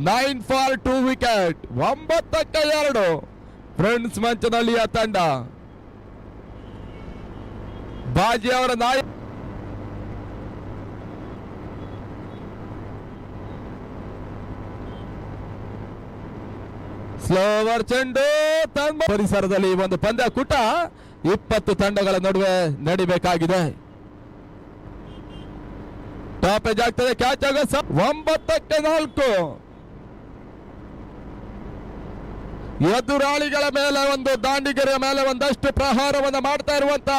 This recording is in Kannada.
9 ಫಾರ್ 2 ವಿಕೆಟ್. 9-2 ಫ್ರೆಂಡ್ಸ್ ಮಂಚನಹಳ್ಳಿಯ ತಂಡ. ಬಾಜಿ ಅವರ ನಾಯಕ ಸ್ಲೋವರ್ ಚೆಂಡು ಪರಿಸರದಲ್ಲಿ ಒಂದು ಪಂದ್ಯಾಕೂಟ 20 ತಂಡಗಳ ನಡುವೆ ನಡಿಬೇಕಾಗಿದೆ. ಟಾಪೇಜ್ ಆಗ್ತದೆ, ಕ್ಯಾಚ್ ಆಗ 9-4. ಎದುರಾಳಿಗಳ ಮೇಲೆ ದಾಂಡಿಗೆರೆಯ ಮೇಲೆ ಒಂದಷ್ಟು ಪ್ರಹಾರವನ್ನು ಮಾಡ್ತಾ ಇರುವಂತ